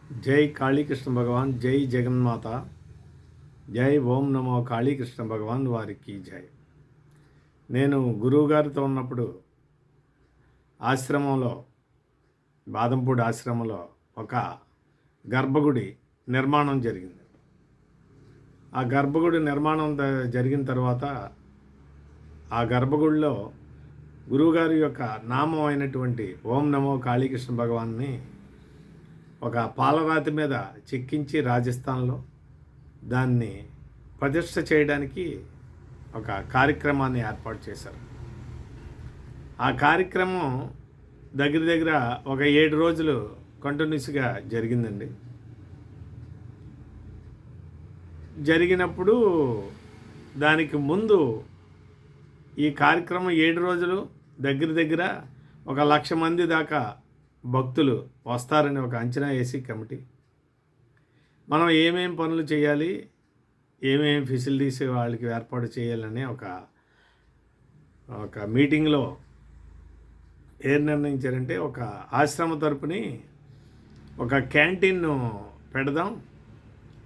జై కాళీకృష్ణ భగవాన్, జై జగన్మాత, జై ఓం నమో కాళీకృష్ణ భగవాన్ వారికి జై. నేను గురువుగారితో ఉన్నప్పుడు ఆశ్రమంలో, బాదంపూడి ఆశ్రమంలో ఒక గర్భగుడి నిర్మాణం జరిగింది. ఆ గర్భగుడి నిర్మాణం జరిగిన తర్వాత ఆ గర్భగుడిలో గురువుగారి యొక్క నామం అయినటువంటి ఓం నమో కాళీకృష్ణ భగవాన్ని ఒక పాలరాతి మీద చెక్కించి రాజస్థాన్లో దాన్ని ప్రతిష్ఠ చేయడానికి ఒక కార్యక్రమాన్ని ఏర్పాటు చేశారు. ఆ కార్యక్రమం దగ్గర ఒక 7 రోజులు కంటిన్యూస్గా జరిగిందండి. జరిగినప్పుడు దానికి ముందు ఈ కార్యక్రమం 7 రోజులు దగ్గర ఒక 1,00,000 మంది దాకా భక్తులు వస్తారని ఒక అంచనా వేసి కమిటీ మనం ఏమేం పనులు చేయాలి, ఏమేం ఫెసిలిటీస్ వాళ్ళకి ఏర్పాటు చేయాలని ఒక మీటింగ్లో ఏం నిర్ణయించారంటే, ఒక ఆశ్రమ తరపుని ఒక క్యాంటీన్ను పెడదాం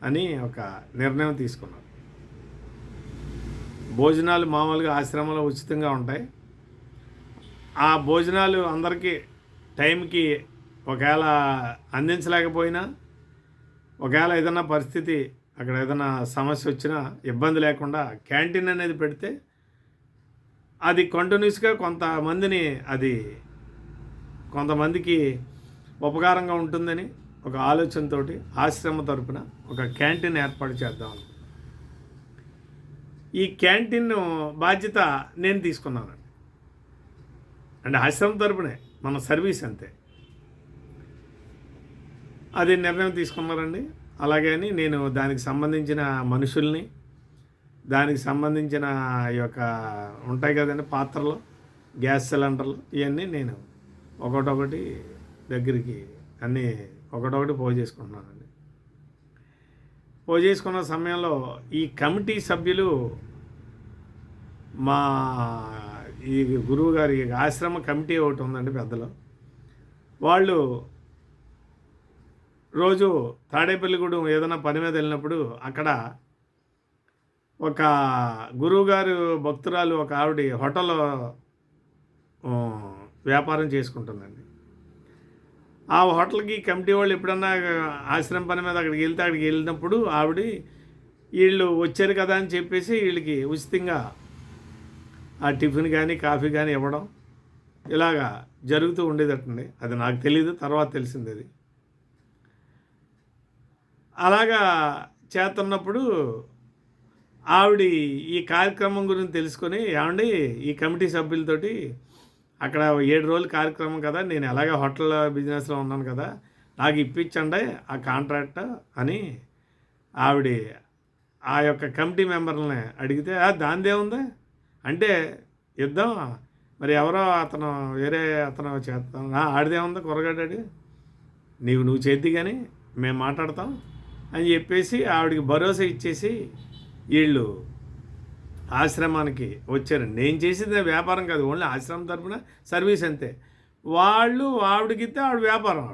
అని ఒక నిర్ణయం తీసుకున్నారు. భోజనాలు మామూలుగా ఆశ్రమంలో ఉచితంగా ఉంటాయి. ఆ భోజనాలు అందరికీ టైంకి ఒకవేళ అందించలేకపోయినా, ఒకవేళ ఏదైనా పరిస్థితి అక్కడ ఏదైనా సమస్య వచ్చినా ఇబ్బంది లేకుండా క్యాంటీన్ అనేది పెడితే అది కంటిన్యూస్గా కొంతమందికి ఉపకారంగా ఉంటుందని ఒక ఆలోచనతోటి ఆశ్రమ తరపున ఒక క్యాంటీన్ ఏర్పాటు చేద్దాం. ఈ క్యాంటీన్ బాధ్యత నేను తీసుకున్నాను. అంటే ఆశ్రమం తరపునే మన సర్వీస్ అంతే. అది నిర్ణయం తీసుకున్నారండి. అలాగే అని నేను దానికి సంబంధించిన మనుషుల్ని, దానికి సంబంధించిన ఈ యొక్క ఉంటాయి కదండి పాత్రలు, గ్యాస్ సిలిండర్లు, ఇవన్నీ నేను ఒకటొకటి దగ్గరికి అన్నీ ఒకటొకటి పోగు చేసుకుంటున్నానండి. పోగు చేసుకున్న సమయంలో ఈ కమిటీ సభ్యులు మా ఈ గురువు గారి ఆశ్రమ కమిటీ ఒకటి ఉందండి పెద్దలు. వాళ్ళు రోజు తాడేపల్లిగూడెం ఏదైనా పని మీద వెళ్ళినప్పుడు అక్కడ ఒక గురువుగారు భక్తురాలు ఒక ఆవిడ హోటల్లో వ్యాపారం చేసుకుంటుందండి. ఆ హోటల్కి కమిటీ వాళ్ళు ఎప్పుడన్నా ఆశ్రమం పని మీద అక్కడికి వెళ్ళినప్పుడు వీళ్ళు వచ్చారు కదా అని చెప్పేసి వీళ్ళకి ఉచితంగా ఆ టిఫిన్ కానీ కాఫీ కానీ ఇవ్వడం ఇలాగా జరుగుతూ ఉండేదటండి. అది నాకు తెలీదు, తర్వాత తెలిసింది అది. అలాగా చేస్తున్నప్పుడు ఆవిడ ఈ కార్యక్రమం గురించి తెలుసుకొని, ఏమండి ఈ కమిటీ సభ్యులతోటి అక్కడ 7 రోజుల కార్యక్రమం కదా, నేను ఎలాగ హోటల్ బిజినెస్లో ఉన్నాను కదా, నాకు ఇప్పించండి ఆ కాంట్రాక్ట్ అని ఆవిడ ఆ యొక్క కమిటీ మెంబర్లని అడిగితే, దానిదే ఉంది అంటే యుద్ధం మరి ఎవరో వేరే అతను చేస్తాను, ఆడిదే ఉంది కురగడ్డాడు, నువ్వు చేద్ది కానీ మేము మాట్లాడతాం అని చెప్పేసి ఆవిడకి భరోసా ఇచ్చేసి వీళ్ళు ఆశ్రమానికి వచ్చారండి. నేను చేసేది వ్యాపారం కాదు, ఓన్లీ ఆశ్రమం తరపున సర్వీస్ అంతే. వాళ్ళు ఆవిడకిస్తే ఆవిడ వ్యాపారం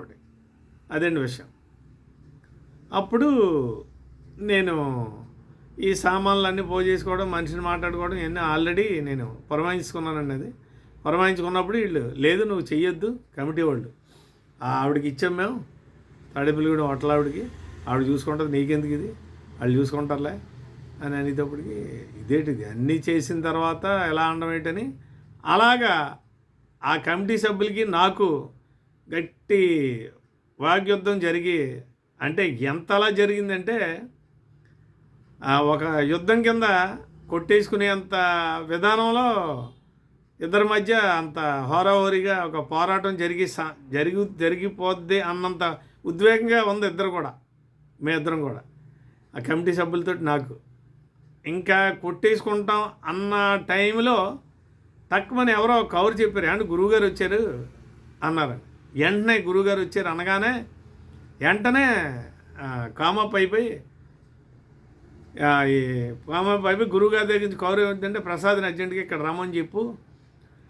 అదండి విషయం. అప్పుడు నేను ఈ సామాన్లన్నీ పోగు చేసుకోవడం, మనిషిని మాట్లాడుకోవడం ఇవన్నీ ఆల్రెడీ నేను పురమాయించుకున్నానండి. అది పురమాయించుకున్నప్పుడు వీళ్ళు లేదు నువ్వు చెయ్యొద్దు, కమిటీ వాళ్ళు ఆవిడకి ఇచ్చాం మేము, తాడేపల్లిగూడెం హోటల్ ఆవిడ చూసుకుంటుంది, నీకెందుకు ఇది, వాళ్ళు చూసుకుంటారులే అని అనేటప్పటికి ఇదేంటిది అన్నీ చేసిన తర్వాత ఎలా అనడం ఏంటని అలాగా ఆ కమిటీ సభ్యులకి నాకు గట్టి వాగ్యుద్ధం జరిగి, అంటే ఎంతలా జరిగిందంటే ఒక యుద్ధం కింద కొట్టేసుకునేంత విధానంలో ఇద్దరి మధ్య అంత హోరాహోరీగా ఒక పోరాటం జరిగిపోద్ది అన్నంత ఉద్వేగంగా ఉంది మేమిద్దరం కూడా ఆ కమిటీ సభ్యులతో. నాకు ఇంకా కొట్టేసుకుంటాం అన్న టైంలో తక్కువని ఎవరో కవర్ చెప్పారు, అంటే గురువుగారు వచ్చారు అన్నారు. వెంటనే గురువుగారు వచ్చారు అనగానే వెంటనే కామప్ అయిపోయి గురువుగారి దగ్గర నుంచి కౌరు ఏంటంటే, ప్రసాద్ని అర్జెంట్గా ఇక్కడ రమ్మని చెప్పు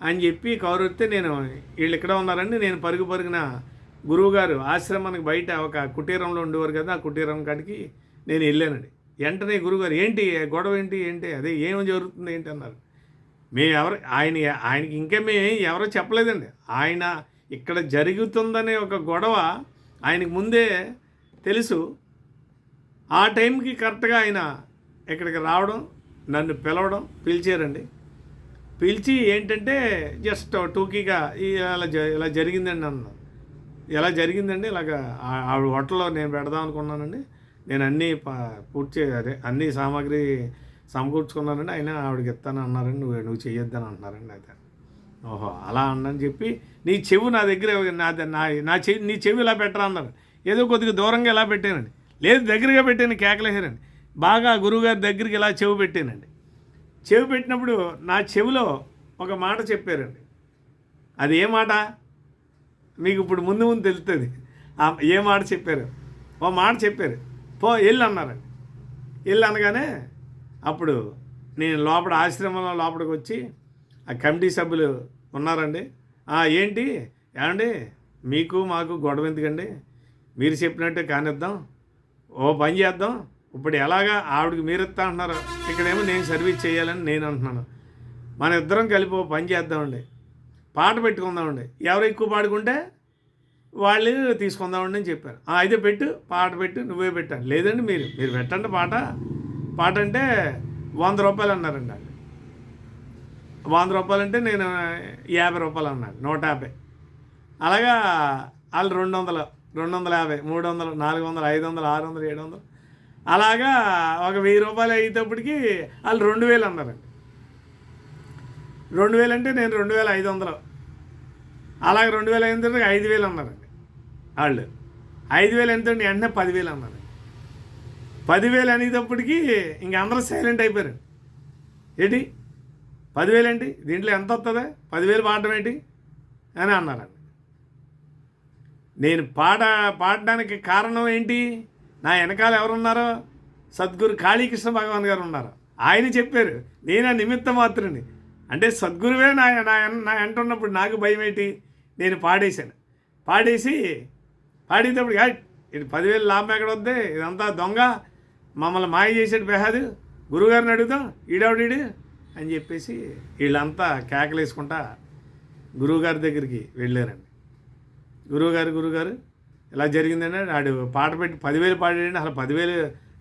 అని చెప్పి కౌరు వస్తే, నేను వీళ్ళు ఇక్కడ ఉన్నారండి, నేను పరుగున గురువుగారు ఆశ్రమానికి బయట ఒక కుటీరంలో ఉండేవారు కదా, ఆ కుటీరం కాడికి నేను వెళ్ళానండి. వెంటనే గురువుగారు ఏంటి గొడవ ఏంటి అదే ఏం జరుగుతుంది ఏంటి అన్నారు. మేము ఆయనకి ఇంకా మేము ఎవరో చెప్పలేదండి. ఆయన ఇక్కడ జరుగుతుందనే ఒక గొడవ ఆయనకు ముందే తెలుసు. ఆ టైంకి కరెక్ట్గా ఆయన ఇక్కడికి రావడం, నన్ను పిలిచారండి. పిలిచి ఏంటంటే జస్ట్ టూకీగా ఇలా జరిగిందండి అన్నారు. ఎలా జరిగిందండి ఇలాగా ఆవిడ హోటల్లో నేను పెడదాం అనుకున్నానండి. నేను అన్నీ అన్ని సామాగ్రి సమకూర్చుకున్నానండి. అయినా ఆవిడకి ఇస్తాను అన్నారండి. నువ్వు చెయ్యొద్దని అంటున్నారండి. అయితే ఓహో అలా అన్నని చెప్పి నీ చెవు నా దగ్గర నీ చెవి ఇలా పెట్టరా అన్నారు. ఏదో కొద్దిగా దూరంగా ఇలా పెట్టానండి. లేదు దగ్గరగా పెట్టాను, కేకలేసారండి. బాగా గురువుగారి దగ్గరికి ఇలా చెవి పెట్టానండి. చెవి పెట్టినప్పుడు నా చెవిలో ఒక మాట చెప్పారండి. అది ఏ మాట మీకు ఇప్పుడు ముందు తెలుస్తుంది. ఏ మాట చెప్పారు? ఓ మాట చెప్పారు, పో వెళ్ళు అన్నారండి. వెళ్ళు అనగానే అప్పుడు నేను లోపల ఆశ్రమంలో లోపలికి వచ్చి ఆ కమిటీ సభ్యులు ఉన్నారండి. ఏంటి ఏమండి మీకు మాకు గొడవ ఎందుకండి, మీరు చెప్పినట్టే కానిద్దాం, ఓ పని చేద్దాం. ఇప్పుడు ఎలాగా ఆవిడకి మీరు ఇస్తా అంటున్నారు, ఇక్కడేమో నేను సర్వీస్ చేయాలని నేను అంటున్నాను. మన ఇద్దరం కలిపి ఓ పని చేద్దామండి, పాట పెట్టుకుందామండి. ఎవరు ఎక్కువ పాడుకుంటే వాళ్ళు తీసుకుందామండి అని చెప్పారు. అయితే పాట పెట్టు, నువ్వే పెట్టాను. లేదండి మీరు పెట్టండి పాట అంటే 100 రూపాయలు అన్నారండి. వాళ్ళు 100 రూపాయలు అంటే నేను 50 రూపాయలు అన్నాను, 150. అలాగా వాళ్ళు 200, 250, 300, 400, 500, 600, 700 అలాగా ఒక 1000 రూపాయలు అయ్యేటప్పటికి వాళ్ళు 2000 అన్నారండి. 2000 అంటే నేను 2500, అలాగే 2000 అయిన తర్వాత 5000 అన్నారండి. వాళ్ళు 5000 ఎంతండి, వెంటనే 10,000 అన్నారండి. 10,000 అనేటప్పటికి ఇంక అందరూ సైలెంట్ అయిపోయారు. ఏంటి 10,000 ఏంటి, దీంట్లో ఎంత వస్తుందా, 10,000 పాడడం ఏంటి అని అన్నారండి. నేను పాడడానికి కారణం ఏంటి, నా వెనకాల ఎవరున్నారో సద్గురు కాళీకృష్ణ భగవాన్ గారు ఉన్నారు. ఆయన చెప్పారు, నేను నిమిత్త మాత్రుని. అంటే సద్గురువే నా అంటున్నప్పుడు నాకు భయం ఏంటి, నేను పాడేటప్పుడు ఇది 10,000 లాభం ఎక్కడ వద్దే, ఇదంతా దొంగ, మమ్మల్ని మాయ చేసేది బెహాదు, గురువుగారిని అడుగుదాం, ఈడవుడీడు అని చెప్పేసి వీళ్ళంతా కేకలేసుకుంటా గురువుగారి దగ్గరికి వెళ్ళారండి. గురువుగారు ఇలా జరిగిందండి, ఆడు పాట పెట్టి 10,000 పాడాడండి. అసలు 10,000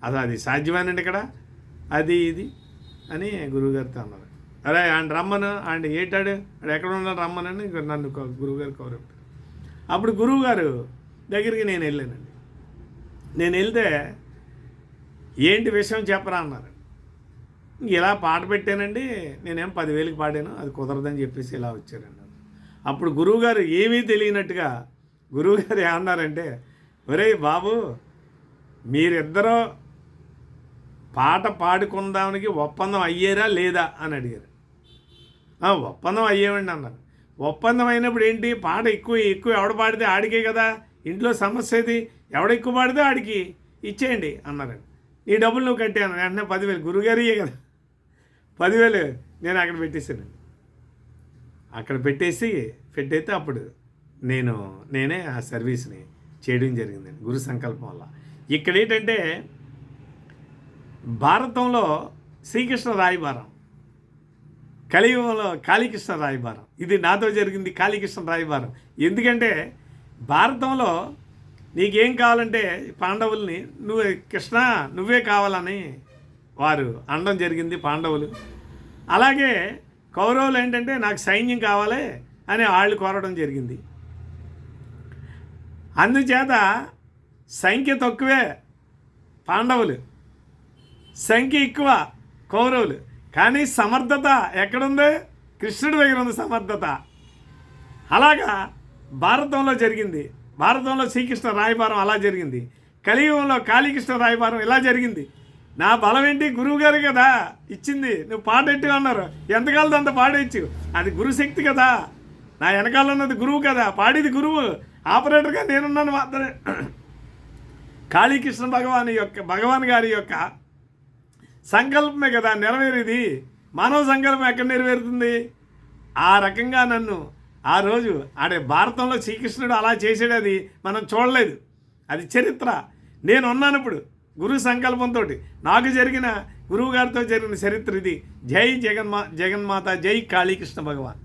అసలు అది సాధ్యమేనండి ఇక్కడ, అది ఇది అని గురువుగారితో అన్నారు. అరే ఆయన రమ్మను, ఆయన ఏటాడు ఆడు ఎక్కడ ఉన్నాడు రమ్మనని నన్ను గురువుగారు కోరారు. అప్పుడు గురువుగారు దగ్గరికి నేను వెళ్ళానండి. నేను వెళ్తే ఏంటి విషయం చెప్పరా అన్నారు. ఇలా పాట పెట్టానండి, నేనేం 10,000కి పాడాను, అది కుదరదని చెప్పేసి ఇలా వచ్చారండి. అప్పుడు గురువుగారు ఏమీ తెలియనట్టుగా గురువుగారు ఏమన్నారంటే, ఒరేయ్ బాబు, మీరిద్దరూ పాట పాడుకుందానికి ఒప్పందం అయ్యారా లేదా అని అడిగారు. ఒప్పందం అయ్యేవండి అన్నారు. ఒప్పందం అయినప్పుడు ఏంటి, పాట ఎక్కువ ఎవడ పాడితే ఆడికే కదా ఇంట్లో సమస్య, ఇది ఎవడ ఎక్కువ పాడితే ఆడికి ఇచ్చేయండి అన్నారండి. ఈ డబ్బులు నువ్వు కట్టాను, వెంటనే 10,000 గురువుగారియే కదా, 10,000 నేను అక్కడ పెట్టేశానండి. అక్కడ పెట్టయితే అప్పుడు నేనే ఆ సర్వీస్ని చేయడం జరిగిందండి గురు సంకల్పం వల్ల. ఇక్కడ ఏంటంటే భారతంలో శ్రీకృష్ణ రాయబారం, కలియుగంలో కాళీకృష్ణ రాయబారం, ఇది నాతో జరిగింది కాళీకృష్ణ రాయబారం. ఎందుకంటే భారతంలో నీకేం కావాలంటే పాండవుల్ని కృష్ణ నువ్వే కావాలని వారు అనడం జరిగింది పాండవులు. అలాగే కౌరవులు ఏంటంటే నాకు సైన్యం కావాలి అని వాళ్ళు కోరడం జరిగింది. అందుచేత సంఖ్య తక్కువే పాండవులు, సంఖ్య ఎక్కువ కౌరవులు. కానీ సమర్థత ఎక్కడుంది, కృష్ణుడి దగ్గర ఉంది సమర్థత. అలాగా భారతంలో జరిగింది. భారతంలో శ్రీకృష్ణ రాయబారం అలా జరిగింది. కలియుగంలో కాళీకృష్ణ రాయబారం ఇలా జరిగింది. నా బలం ఏంటి, గురువు గారు కదా ఇచ్చింది, నువ్వు పాడెట్టు అన్నారు, ఎంతకాలతో అంత పాడేయచ్చు, అది గురుశక్తి కదా, నా వెనకాల ఉన్నది గురువు కదా, పాడేది గురువు, ఆపరేటర్గా నేనున్నాను మాత్రమే. కాళీకృష్ణ భగవాన్ గారి యొక్క సంకల్పమే కదా నెరవేరేది. మానవ సంకల్పం ఎక్కడ నెరవేరుతుంది? ఆ రకంగా నన్ను ఆ రోజు ఆడే భారతంలో శ్రీకృష్ణుడు అలా చేసాడు, అది మనం చూడలేదు, అది చరిత్ర. నేను ఉన్నాను ఇప్పుడు గురు సంకల్పంతో, నాకు జరిగిన గురువు గారితో జరిగిన చరిత్ర ఇది. జై జగన్మాత, జై కాళీకృష్ణ భగవాన్.